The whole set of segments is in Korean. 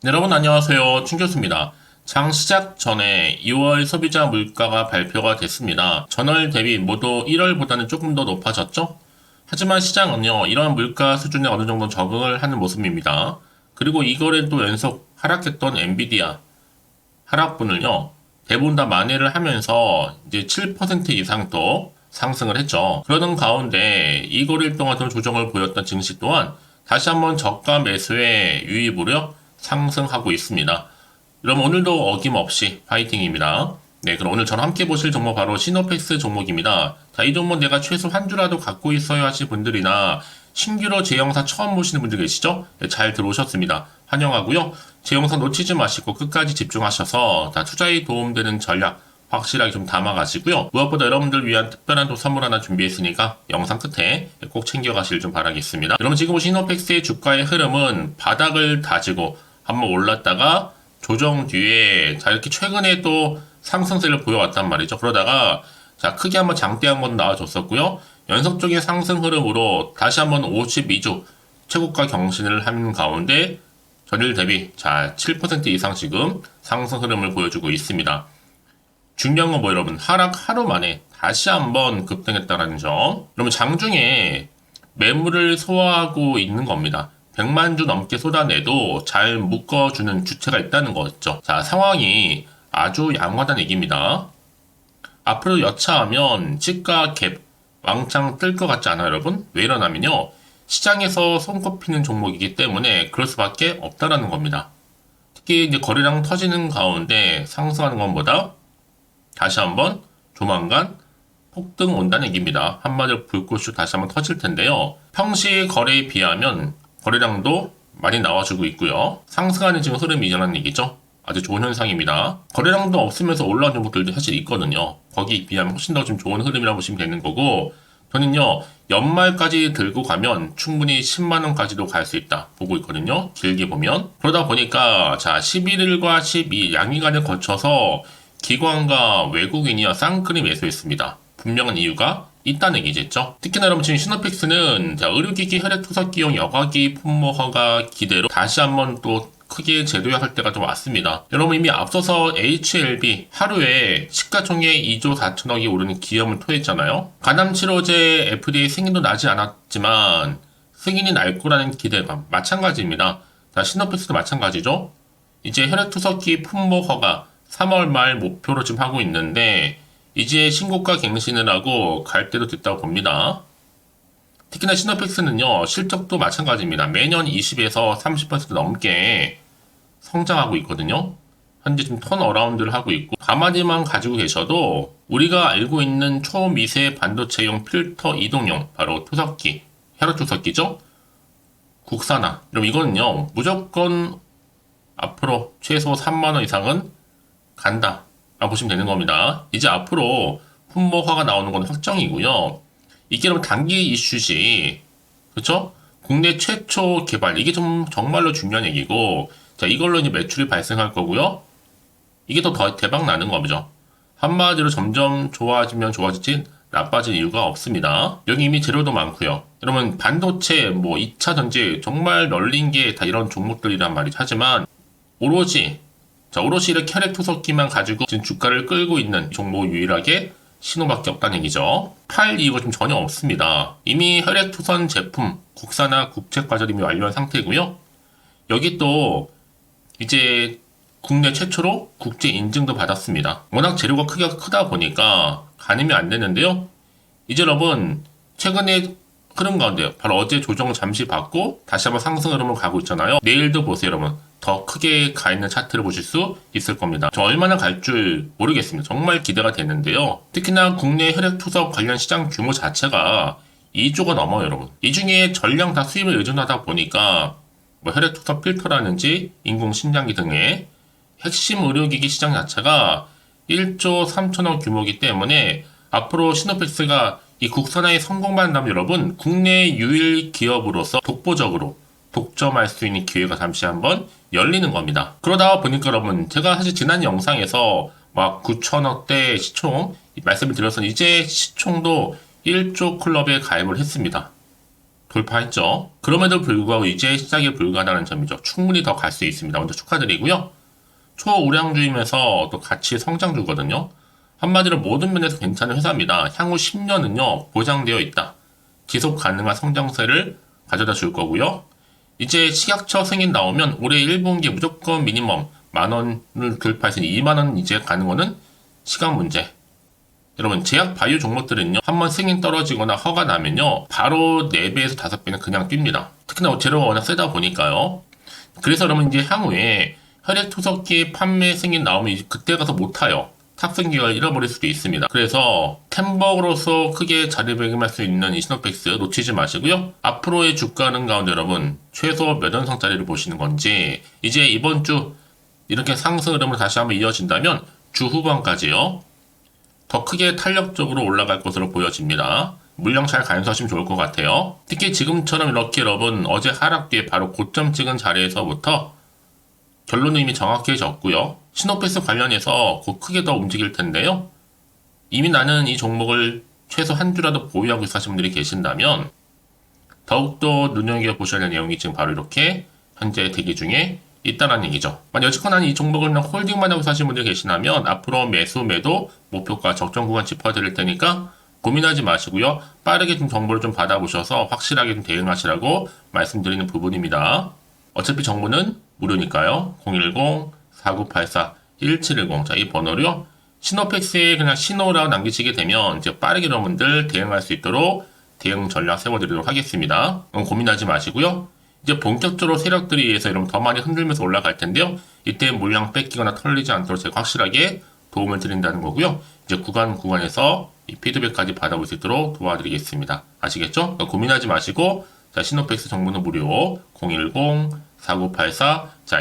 네, 여러분 안녕하세요. 춘 교수입니다. 장 시작 전에 2월 소비자 물가가 발표가 됐습니다. 전월 대비 모두 1월보다는 조금 더 높아졌죠? 하지만 시장은요, 이러한 물가 수준에 어느 정도 적응을 하는 모습입니다. 그리고 이거를 또 연속 하락했던 엔비디아 하락분을요, 대부분 다 만회를 하면서 이제 7% 이상 또 상승을 했죠. 그러는 가운데 이거를 동안 좀 조정을 보였던 증시 또한 다시 한번 저가 매수의 유입으로 상승하고 있습니다. 그럼 오늘도 어김없이 파이팅입니다. 네, 그럼 오늘 저랑 함께 보실 종목 바로 시노펙스 종목입니다. 자, 이 종목 내가 최소 한 주라도 갖고 있어야 하실 분들이나 신규로 제 영상 처음 보시는 분들 계시죠? 네, 잘 들어오셨습니다. 환영하고요. 제 영상 놓치지 마시고 끝까지 집중하셔서 다 투자에 도움되는 전략 확실하게 좀 담아가시고요. 무엇보다 여러분들 위한 특별한 또 선물 하나 준비했으니까 영상 끝에 꼭 챙겨가실 좀 바라겠습니다. 여러분 지금 보신 시노펙스의 주가의 흐름은 바닥을 다지고 한번 올랐다가 조정 뒤에 자 이렇게 최근에 또 상승세를 보여왔단 말이죠. 그러다가 자 크게 한번 장대 한번 나와줬었고요. 연속적인 상승 흐름으로 다시 한번 52주 최고가 경신을 한 가운데 전일 대비 자 7% 이상 지금 상승 흐름을 보여주고 있습니다. 중요한 건 뭐 여러분 하락 하루 만에 다시 한번 급등했다는 점. 여러분 장중에 매물을 소화하고 있는 겁니다. 100만 주 넘게 쏟아내도 잘 묶어주는 주체가 있다는 거죠. 자, 상황이 아주 양호하다는 얘기입니다. 앞으로 여차하면 시가 갭 왕창 뜰 것 같지 않아요, 여러분? 왜 이러냐면요. 시장에서 손꼽히는 종목이기 때문에 그럴 수밖에 없다라는 겁니다. 특히 이제 거래량 터지는 가운데 상승하는 것보다 다시 한번 조만간 폭등 온다는 얘기입니다. 한마디로 불꽃이 다시 한번 터질 텐데요. 평시 거래에 비하면 거래량도 많이 나와주고 있고요. 상승하는 지금 흐름이 이라는 얘기죠. 아주 좋은 현상입니다. 거래량도 없으면서 올라온 종목들도 사실 있거든요. 거기에 비하면 훨씬 더 좀 좋은 흐름이라고 보시면 되는 거고 저는요. 연말까지 들고 가면 충분히 10만원까지도 갈 수 있다 보고 있거든요. 길게 보면. 그러다 보니까 자 11일과 12일 양일간을 거쳐서 기관과 외국인이요 쌍끌이 매수했습니다. 분명한 이유가 있다는 얘기겠죠. 특히나 여러분 지금 시노펙스는 의료기기 혈액투석기용 여과기 품목 허가 기대로 다시 한번 또 크게 제도화할 때가 좀 왔습니다. 여러분 이미 앞서서 HLB 하루에 시가총액 2조 4천억이 오르는 기염을 토했잖아요. 간암치료제 FDA 승인도 나지 않았지만 승인이 날 거라는 기대감 마찬가지입니다. 자, 시노펙스도 마찬가지죠. 이제 혈액투석기 품목 허가 3월 말 목표로 지금 하고 있는데 이제 신고가 갱신을 하고 갈 때도 됐다고 봅니다. 특히나 시노펙스는요 실적도 마찬가지입니다. 매년 20에서 30% 넘게 성장하고 있거든요. 현재 지금 턴어라운드를 하고 있고 가만히만 가지고 계셔도 우리가 알고 있는 초미세 반도체용 필터 이동용 바로 투석기, 혈액 투석기죠. 국산화. 그럼 이거는요 무조건 앞으로 최소 3만원 이상은 간다. 보시면 되는 겁니다. 이제 앞으로 품목화가 나오는 건 확정이고요. 이게 그럼 단기 이슈시, 그렇죠? 국내 최초 개발 이게 좀 정말로 중요한 얘기고, 자 이걸로 이제 매출이 발생할 거고요. 이게 더 대박 나는 거죠. 한마디로 점점 좋아지면 좋아지지 나빠질 이유가 없습니다. 여기 이미 재료도 많고요. 여러분 반도체 뭐 2차 전지 정말 널린 게 다 이런 종목들이란 말이죠. 하지만 오롯이 이렇게 혈액 투석기만 가지고 지금 주가를 끌고 있는 종목 유일하게 신호밖에 없다는 얘기죠. 팔 이유가 좀 전혀 없습니다. 이미 혈액 투선 제품 국산화 국책 과절 이미 완료한 상태고요. 여기 또 이제 국내 최초로 국제 인증도 받았습니다. 워낙 재료가 크다 보니까 가늠이 안 되는데요. 이제 여러분 최근에 흐름 가운데 바로 어제 조정을 잠시 받고 다시 한번 상승 흐름으로 가고 있잖아요. 내일도 보세요 여러분. 더 크게 가 있는 차트를 보실 수 있을 겁니다. 저 얼마나 갈 줄 모르겠습니다. 정말 기대가 되는데요. 특히나 국내 혈액투석 관련 시장 규모 자체가 2조가 넘어요 여러분. 이 중에 전량 다 수입을 의존하다 보니까 뭐 혈액투석 필터라든지 인공심장기 등의 핵심 의료기기 시장 자체가 1조 3천억 규모이기 때문에 앞으로 시노펙스가 이 국산화에 성공한다면 여러분 국내 유일 기업으로서 독보적으로 독점할 수 있는 기회가 잠시 한번 열리는 겁니다. 그러다 보니까 여러분 제가 사실 지난 영상에서 막 9천억대 시총 말씀을 드려서 이제 시총도 1조 클럽에 가입을 했습니다. 돌파했죠. 그럼에도 불구하고 이제 시작에 불과하다는 점이죠. 충분히 더 갈 수 있습니다. 먼저 축하드리고요. 초우량주이면서 또 같이 성장주거든요. 한마디로 모든 면에서 괜찮은 회사입니다. 향후 10년은요, 보장되어 있다. 지속 가능한 성장세를 가져다 줄 거고요. 이제 식약처 승인 나오면 올해 1분기에 무조건 미니멈 만원을 돌파해서 2만원 이제 가는 거는 시간 문제. 여러분, 제약 바이오 종목들은요, 한번 승인 떨어지거나 허가 나면요, 바로 4배에서 5배는 그냥 뜁니다. 특히나 재료가 워낙 세다 보니까요. 그래서 여러분, 이제 향후에 혈액투석기 판매 승인 나오면 이제 그때 가서 못 타요. 탑승 기간을 잃어버릴 수도 있습니다. 그래서 템버로서 크게 자리매김할 수 있는 이 시노펙스 놓치지 마시고요. 앞으로의 주가는 가운데 여러분, 최소 몇 원성짜리를 보시는 건지, 이제 이번 주 이렇게 상승 흐름을 다시 한번 이어진다면 주 후반까지요, 더 크게 탄력적으로 올라갈 것으로 보여집니다. 물량 잘 간수하시면 좋을 것 같아요. 특히 지금처럼 이렇게 여러분, 어제 하락 뒤에 바로 고점 찍은 자리에서부터 결론은 이미 정확해졌고요. 시노패스 관련해서 곧 크게 더 움직일 텐데요. 이미 나는 이 종목을 최소 한 주라도 보유하고 있어 하시는 분들이 계신다면 더욱더 눈여겨보셔야 할 내용이 지금 바로 이렇게 현재 대기 중에 있다는 얘기죠. 만약 여지껏 이 종목을 그냥 홀딩만 하고 사시는 분들이 계시다면 앞으로 매수, 매도, 목표가 적정 구간 짚어드릴 테니까 고민하지 마시고요. 빠르게 좀 정보를 좀 받아보셔서 확실하게 좀 대응하시라고 말씀드리는 부분입니다. 어차피 정보는 무료니까요. 010-4984-1710. 자, 이 번호로요. 시노펙스에 그냥 신호라고 남기시게 되면 이제 빠르게 여러분들 대응할 수 있도록 대응 전략 세워드리도록 하겠습니다. 고민하지 마시고요. 이제 본격적으로 세력들에 의해서 여러분 더 많이 흔들면서 올라갈 텐데요. 이때 물량 뺏기거나 털리지 않도록 제가 확실하게 도움을 드린다는 거고요. 이제 구간에서 이 피드백까지 받아볼 수 있도록 도와드리겠습니다. 아시겠죠? 그러니까 고민하지 마시고, 자, 시노펙스 정보는 무료 010-4984 자,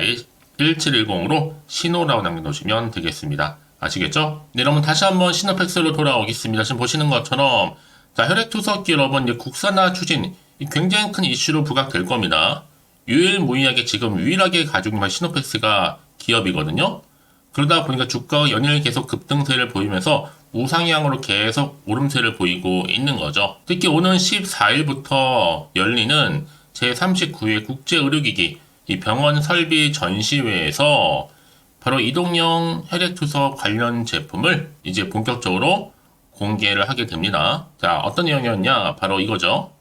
1710으로 신호라고 남겨놓으시면 되겠습니다. 아시겠죠? 네, 여러분 다시 한번 시노펙스로 돌아오겠습니다. 지금 보시는 것처럼 자, 혈액투석기 여러분 이제 국산화 추진 굉장히 큰 이슈로 부각될 겁니다. 유일무이하게 지금 유일하게 가지고 있는 시노펙스가 기업이거든요. 그러다 보니까 주가가 연일 계속 급등세를 보이면서 우상향으로 계속 오름세를 보이고 있는 거죠. 특히 오는 14일부터 열리는 제39회 국제의료기기 이 병원 설비 전시회에서 바로 이동형 혈액투석 관련 제품을 이제 본격적으로 공개를 하게 됩니다. 자, 어떤 내용이었냐? 바로 이거죠.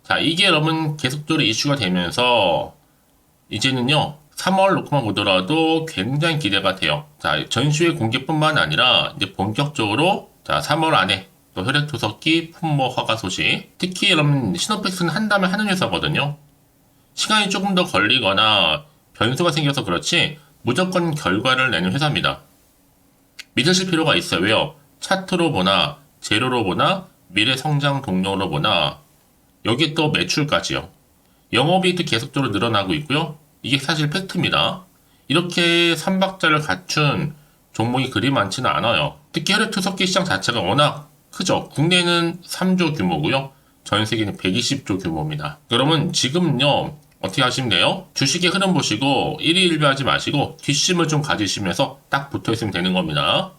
자, 이게 여러분 계속적으로 이슈가 되면서 이제는요, 3월 놓고만 보더라도 굉장히 기대가 돼요. 자, 전시회 공개뿐만 아니라 이제 본격적으로 자, 3월 안에 또 혈액투석기 품목 허가 소식. 특히 여러분 시노펙스는 한다면 하는 회사거든요. 시간이 조금 더 걸리거나 변수가 생겨서 그렇지 무조건 결과를 내는 회사입니다. 믿으실 필요가 있어요. 왜요? 차트로 보나 재료로 보나 미래 성장 동력으로 보나 여기 또 매출까지요. 영업이익도 계속적으로 늘어나고 있고요. 이게 사실 팩트입니다. 이렇게 삼박자를 갖춘 종목이 그리 많지는 않아요. 특히 혈액투석기 시장 자체가 워낙 크죠. 국내는 3조 규모고요. 전 세계는 120조 규모입니다. 여러분 지금요 어떻게 하시면 돼요? 주식의 흐름 보시고 1위 1비하지 마시고 뒷심을 좀 가지시면서 딱 붙어있으면 되는 겁니다.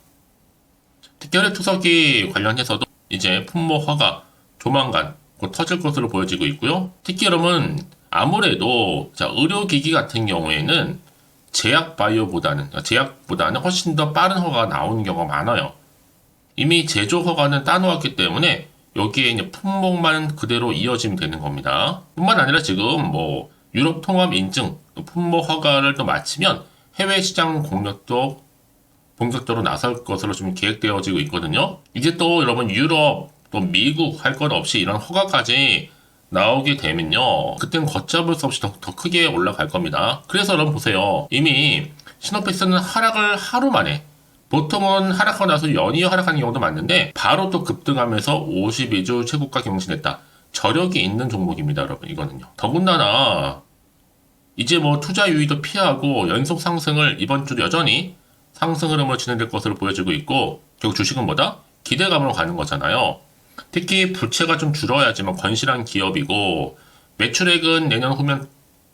특히 혈액투석기 관련해서도 이제 품목 허가 조만간 곧 터질 것으로 보여지고 있고요. 특히 여러분 아무래도 자, 의료기기 같은 경우에는 제약보다는 훨씬 더 빠른 허가가 나오는 경우가 많아요. 이미 제조 허가는 따놓았기 때문에 여기에 이제 품목만 그대로 이어지면 되는 겁니다. 뿐만 아니라 지금 뭐 유럽 통합 인증, 품목 허가를 또 마치면 해외 시장 공략도 본격적으로 나설 것으로 좀 계획되어지고 있거든요. 이제 또 여러분 유럽, 또 미국 할 것 없이 이런 허가까지 나오게 되면요. 그때는 걷잡을 수 없이 더 크게 올라갈 겁니다. 그래서 여러분 보세요. 이미 시노펙스는 하락을 하루 만에 보통은 하락하고 나서 연이어 하락하는 경우도 많은데 바로 또 급등하면서 52주 최고가 경신했다. 저력이 있는 종목입니다, 여러분. 이거는요. 더군다나 이제 뭐 투자 유의도 피하고 연속 상승을 이번 주도 여전히 상승 흐름으로 진행될 것으로 보여지고 있고 결국 주식은 뭐다? 기대감으로 가는 거잖아요. 특히 부채가 좀 줄어야지만 건실한 기업이고 매출액은 내년 후면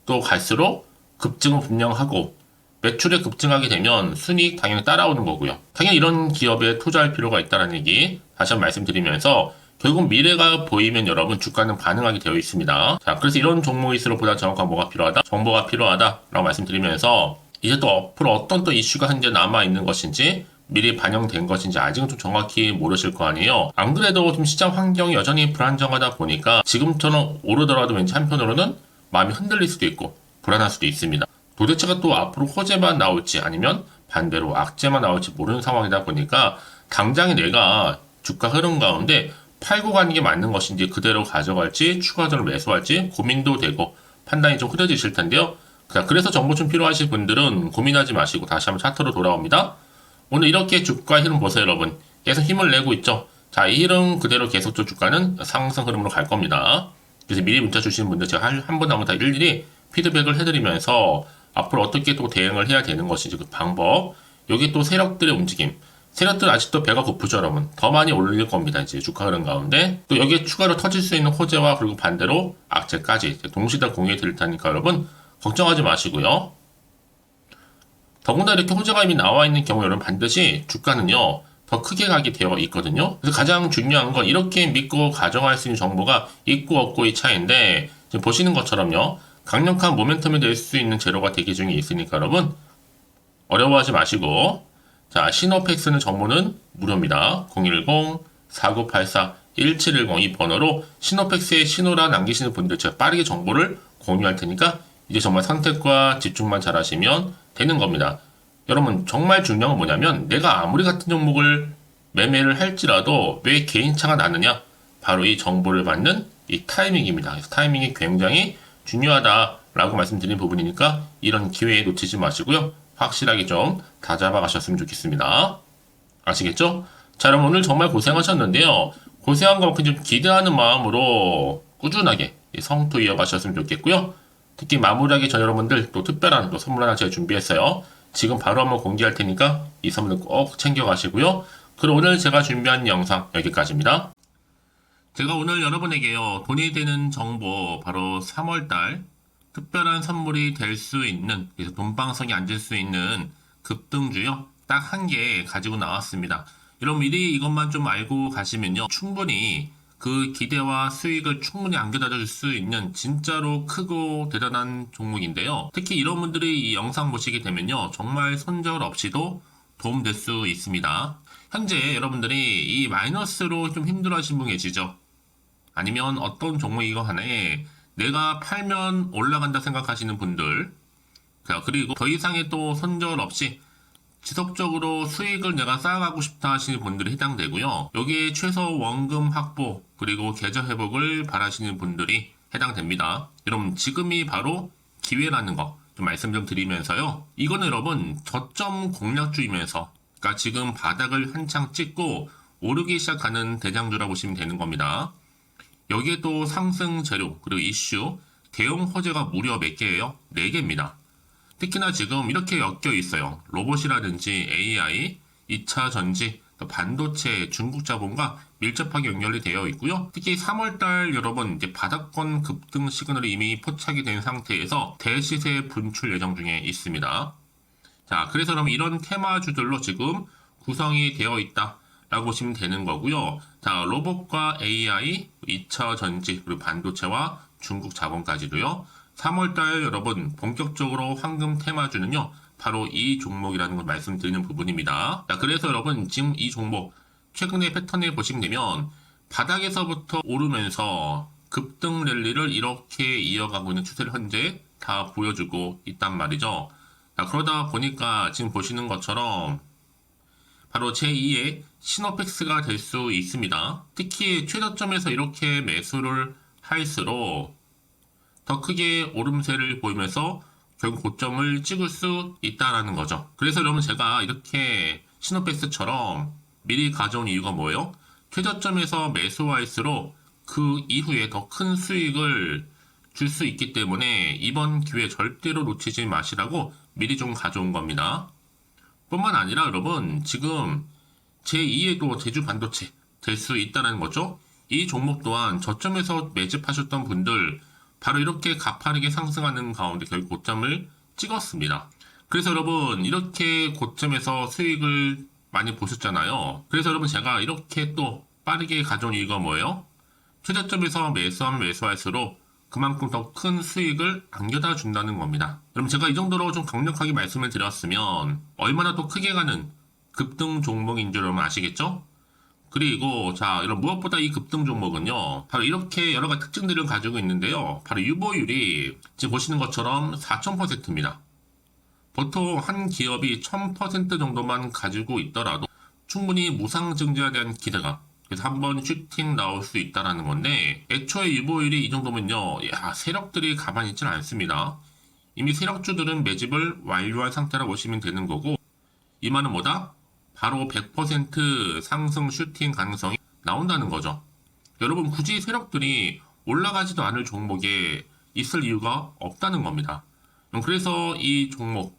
또 갈수록 급증은 분명하고 매출액 급증하게 되면 순이익 당연히 따라오는 거고요. 당연히 이런 기업에 투자할 필요가 있다는 얘기 다시 한번 말씀드리면서 결국 미래가 보이면 여러분 주가는 반응하게 되어 있습니다. 자, 그래서 이런 종목일수록 보다 정확한 뭐가 필요하다? 정보가 필요하다라고 말씀드리면서 이제 또 앞으로 어떤 또 이슈가 현재 남아있는 것인지 미리 반영된 것인지 아직은 좀 정확히 모르실 거 아니에요. 안 그래도 좀 시장 환경이 여전히 불안정하다 보니까 지금처럼 오르더라도 왠지 한편으로는 마음이 흔들릴 수도 있고 불안할 수도 있습니다. 도대체가 또 앞으로 호재만 나올지 아니면 반대로 악재만 나올지 모르는 상황이다 보니까 당장에 내가 주가 흐름 가운데 팔고 가는 게 맞는 것인지 그대로 가져갈지 추가적으로 매수할지 고민도 되고 판단이 좀 흐려지실 텐데요. 자, 그래서 정보 좀 필요하신 분들은 고민하지 마시고 다시 한번 차트로 돌아옵니다. 오늘 이렇게 주가 흐름 보세요, 여러분. 계속 힘을 내고 있죠. 자, 이 흐름 그대로 계속적으로 주가는 상승 흐름으로 갈 겁니다. 그래서 미리 문자 주시는 분들 제가 한 분 한 분 다 일일이 피드백을 해드리면서 앞으로 어떻게 또 대응을 해야 되는 것인지 그 방법, 여기 또 세력들의 움직임, 세력들 아직도 배가 고프죠, 여러분. 더 많이 올릴 겁니다, 이제 주가 흐름 가운데. 또 여기에 추가로 터질 수 있는 호재와 그리고 반대로 악재까지 동시에 다 공유해 드릴 테니까 여러분 걱정하지 마시고요. 더군다나 이렇게 호재가 이미 나와 있는 경우 여러분 반드시 주가는요 더 크게 가게 되어 있거든요. 그래서 가장 중요한 건 이렇게 믿고 가져갈 수 있는 정보가 있고 없고의 차이인데 지금 보시는 것처럼요 강력한 모멘텀이 될 수 있는 재료가 대기 중에 있으니까 여러분 어려워하지 마시고, 자, 시노팩스는 정보는 무료입니다. 010-4984-1710 이 번호로 시노팩스에 신호라 남기시는 분들 제가 빠르게 정보를 공유할 테니까 이제 정말 선택과 집중만 잘하시면 되는 겁니다. 여러분 정말 중요한 건 뭐냐면 내가 아무리 같은 종목을 매매를 할지라도 왜 개인차가 나느냐? 바로 이 정보를 받는 이 타이밍입니다. 그래서 타이밍이 굉장히 중요하다라고 말씀드린 부분이니까 이런 기회에 놓치지 마시고요. 확실하게 좀 다잡아 가셨으면 좋겠습니다. 아시겠죠? 자, 여러분 오늘 정말 고생하셨는데요. 고생한 것만큼 좀 기대하는 마음으로 꾸준하게 성투 이어가셨으면 좋겠고요. 특히 마무리하기 전 여러분들 또 특별한 또 선물 하나 제가 준비했어요. 지금 바로 한번 공개할 테니까 이 선물 꼭 챙겨가시고요. 그럼 오늘 제가 준비한 영상 여기까지입니다. 제가 오늘 여러분에게요 돈이 되는 정보 바로 3월달 특별한 선물이 될 수 있는, 그래서 돈방석에 앉을 수 있는 급등주요 딱 한 개 가지고 나왔습니다. 여러분 미리 이것만 좀 알고 가시면요 충분히 그 기대와 수익을 충분히 안겨다 줄 수 있는 진짜로 크고 대단한 종목인데요. 특히 이런 분들이 이 영상 보시게 되면요 정말 손절 없이도 도움될 수 있습니다. 현재 여러분들이 이 마이너스로 좀 힘들어하시는 분 계시죠? 아니면 어떤 종목이고 하나에 내가 팔면 올라간다 생각하시는 분들, 자, 그리고 더 이상의 또 손절 없이 지속적으로 수익을 내가 쌓아가고 싶다 하시는 분들이 해당되고요. 여기에 최소 원금 확보 그리고 계좌 회복을 바라시는 분들이 해당됩니다. 여러분 지금이 바로 기회라는 거 좀 말씀 좀 드리면서요. 이거는 여러분 저점 공략주이면서 그러니까 지금 바닥을 한창 찍고 오르기 시작하는 대장주라고 보시면 되는 겁니다. 여기에 또 상승 재료 그리고 이슈 대형 호재가 무려 몇 개예요? 4개입니다. 특히나 지금 이렇게 엮여 있어요. 로봇이라든지 AI, 2차 전지, 반도체, 중국 자본과 밀접하게 연결이 되어 있고요. 특히 3월달 여러분 이제 바닥권 급등 시그널이 이미 포착이 된 상태에서 대시세 분출 예정 중에 있습니다. 자, 그래서 그럼 이런 테마주들로 지금 구성이 되어 있다 라고 보시면 되는 거고요. 자, 로봇과 AI, 2차 전지, 그리고 반도체와 중국 자본까지도요. 3월달 여러분 본격적으로 황금 테마주는요 바로 이 종목이라는 걸 말씀드리는 부분입니다. 자, 그래서 여러분 지금 이 종목 최근의 패턴을 보시면 되면 바닥에서부터 오르면서 급등 랠리를 이렇게 이어가고 있는 추세를 현재 다 보여주고 있단 말이죠. 자, 그러다 보니까 지금 보시는 것처럼 바로 제2의 시노팩스가 될 수 있습니다. 특히 최저점에서 이렇게 매수를 할수록 더 크게 오름세를 보이면서 결국 고점을 찍을 수 있다는 거죠. 그래서 여러분 제가 이렇게 시노팩스처럼 미리 가져온 이유가 뭐예요? 최저점에서 매수할수록 그 이후에 더 큰 수익을 줄 수 있기 때문에 이번 기회 절대로 놓치지 마시라고 미리 좀 가져온 겁니다. 뿐만 아니라 여러분 지금 제2의 또 제주 반도체 될 수 있다는 거죠. 이 종목 또한 저점에서 매집하셨던 분들 바로 이렇게 가파르게 상승하는 가운데 결국 고점을 찍었습니다. 그래서 여러분 이렇게 고점에서 수익을 많이 보셨잖아요. 그래서 여러분 제가 이렇게 또 빠르게 가져온 이유가 뭐예요? 최저점에서 매수하면 매수할수록 그만큼 더 큰 수익을 안겨다 준다는 겁니다. 그럼 제가 이 정도로 좀 강력하게 말씀을 드렸으면 얼마나 더 크게 가는 급등 종목인 줄 여러분 아시겠죠? 그리고 자, 여러분 무엇보다 이 급등 종목은요, 바로 이렇게 여러 가지 특징들을 가지고 있는데요. 바로 유보율이 지금 보시는 것처럼 4000%입니다. 보통 한 기업이 1000% 정도만 가지고 있더라도 충분히 무상증자에 대한 기대가, 그래서 한번 슈팅 나올 수 있다라는 건데, 애초에 유보율이 이 정도면요, 야, 세력들이 가만히 있지는 않습니다. 이미 세력주들은 매집을 완료한 상태라고 보시면 되는 거고, 이 말은 뭐다? 바로 100% 상승 슈팅 가능성이 나온다는 거죠. 여러분, 굳이 세력들이 올라가지도 않을 종목에 있을 이유가 없다는 겁니다. 그래서 이 종목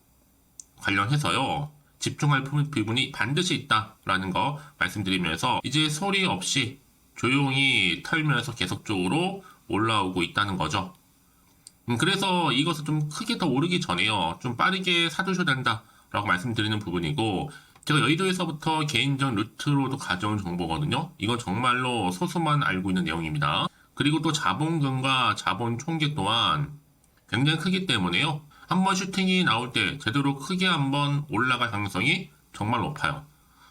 관련해서요, 집중할 부분이 반드시 있다라는 거 말씀드리면서, 이제 소리 없이 조용히 털면서 계속적으로 올라오고 있다는 거죠. 그래서 이것을 좀 크게 더 오르기 전에요, 좀 빠르게 사두셔야 된다라고 말씀드리는 부분이고, 제가 여의도에서부터 개인적 루트로도 가져온 정보거든요. 이건 정말로 소수만 알고 있는 내용입니다. 그리고 또 자본금과 자본 총계 또한 굉장히 크기 때문에요, 한번 슈팅이 나올 때 제대로 크게 한번 올라갈 가능성이 정말 높아요.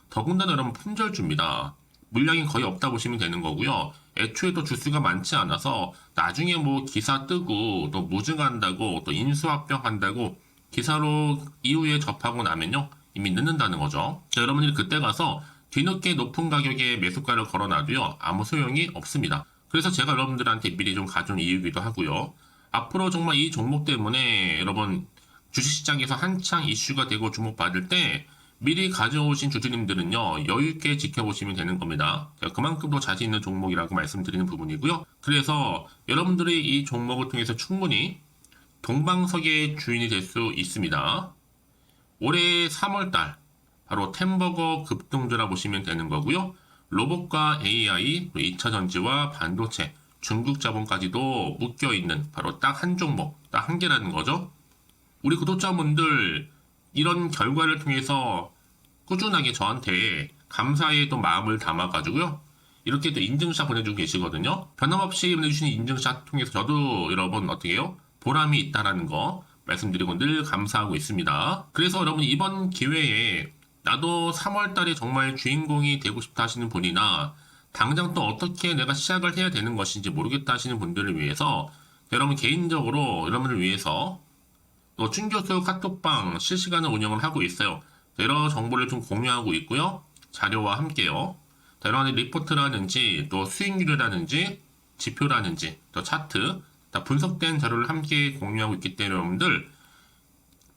더군다나 여러분 품절주입니다. 물량이 거의 없다 보시면 되는 거고요. 애초에 또 주수가 많지 않아서 나중에 뭐 기사 뜨고 또 무증한다고 또 인수합병한다고 기사로 이후에 접하고 나면요, 이미 늦는다는 거죠. 자, 여러분들이 그때 가서 뒤늦게 높은 가격에 매수가를 걸어놔도요, 아무 소용이 없습니다. 그래서 제가 여러분들한테 미리 좀 가져온 이유기도 하고요. 앞으로 정말 이 종목 때문에 여러분 주식시장에서 한창 이슈가 되고 주목받을 때 미리 가져오신 주주님들은요, 여유있게 지켜보시면 되는 겁니다. 그만큼 더 자신 있는 종목이라고 말씀드리는 부분이고요. 그래서 여러분들이 이 종목을 통해서 충분히 동방석의 주인이 될 수 있습니다. 올해 3월달 바로 템버거 급등주라 보시면 되는 거고요. 로봇과 AI, 2차전지와 반도체, 중국 자본까지도 묶여있는 바로 딱 한 종목, 딱 한 개라는 거죠. 우리 구독자분들 이런 결과를 통해서 꾸준하게 저한테 감사의 또 마음을 담아가지고요, 이렇게 또 인증샷 보내주고 계시거든요. 변함없이 보내주시는 인증샷 통해서 저도 여러분 어떻게 해요? 보람이 있다라는 거 말씀드리고 늘 감사하고 있습니다. 그래서 여러분 이번 기회에 나도 3월달에 정말 주인공이 되고 싶다 하시는 분이나 당장 또 어떻게 내가 시작을 해야 되는 것인지 모르겠다 하시는 분들을 위해서, 여러분 개인적으로 여러분을 위해서 또 춘교수 카톡방 실시간으로 운영을 하고 있어요. 여러 정보를 좀 공유하고 있고요. 자료와 함께요. 여러 가지 리포트라든지 또 수익률이라든지 지표라든지 또 차트, 다 분석된 자료를 함께 공유하고 있기 때문에 여러분들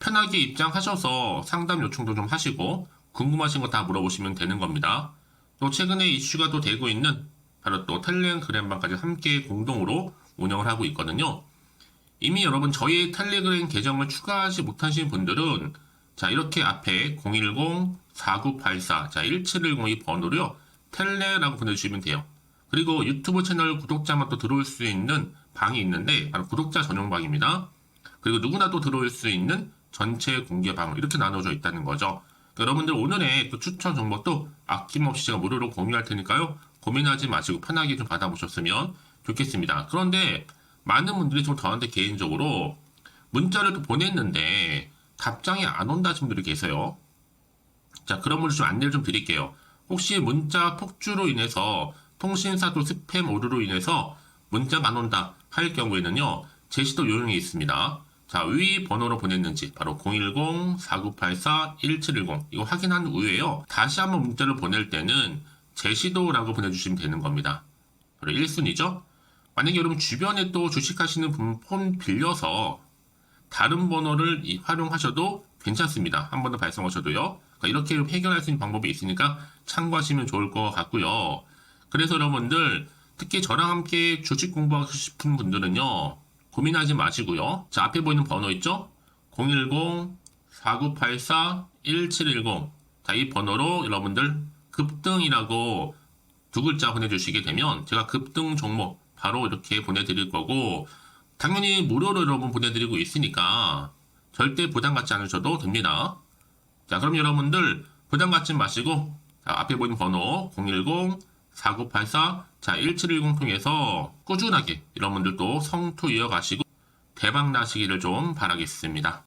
편하게 입장하셔서 상담 요청도 좀 하시고 궁금하신 거 다 물어보시면 되는 겁니다. 또 최근에 이슈가 또 되고 있는 바로 또 텔레그램방까지 함께 공동으로 운영을 하고 있거든요. 이미 여러분 저희 텔레그램 계정을 추가하지 못하신 분들은 자, 이렇게 앞에 010-4984-1710 이 번호로요, 텔레라고 보내주시면 돼요. 그리고 유튜브 채널 구독자만 또 들어올 수 있는 방이 있는데 바로 구독자 전용 방입니다. 그리고 누구나 또 들어올 수 있는 전체 공개 방, 이렇게 나눠져 있다는 거죠. 그러니까 여러분들 오늘의 또 추천 정보도 아낌없이 제가 무료로 공유할 테니까요, 고민하지 마시고 편하게 좀 받아보셨으면 좋겠습니다. 그런데 많은 분들이 좀 저한테 개인적으로 문자를 또 보냈는데 답장이 안 온다 하신 분들이 계세요. 자, 그런 분들 좀 안내를 좀 드릴게요. 혹시 문자 폭주로 인해서 통신사 또 스팸 오류로 인해서 문자가 안 온다 할 경우에는요, 제시도 요령이 있습니다. 자, 위 번호로 보냈는지 바로 010-4984-1710 이거 확인한 후에요, 다시 한번 문자를 보낼 때는 제시도라고 보내주시면 되는 겁니다. 바로 1순위죠. 만약에 여러분 주변에 또 주식하시는 분 폰 빌려서 다른 번호를 활용하셔도 괜찮습니다. 한 번 더 발송하셔도요. 그러니까 이렇게 해결할 수 있는 방법이 있으니까 참고하시면 좋을 것 같고요. 그래서 여러분들 특히 저랑 함께 주식 공부하고 싶은 분들은요, 고민하지 마시고요. 자, 앞에 보이는 번호 있죠? 010-4984-1710 자, 이 번호로 여러분들 급등이라고 두 글자 보내주시게 되면 제가 급등 종목 바로 이렇게 보내드릴 거고, 당연히 무료로 여러분 보내드리고 있으니까 절대 부담 갖지 않으셔도 됩니다. 자, 그럼 여러분들 부담 갖지 마시고 자, 앞에 보이는 번호 4984, 자, 1710 통해서 꾸준하게 여러분들도 성투 이어가시고 대박 나시기를 좀 바라겠습니다.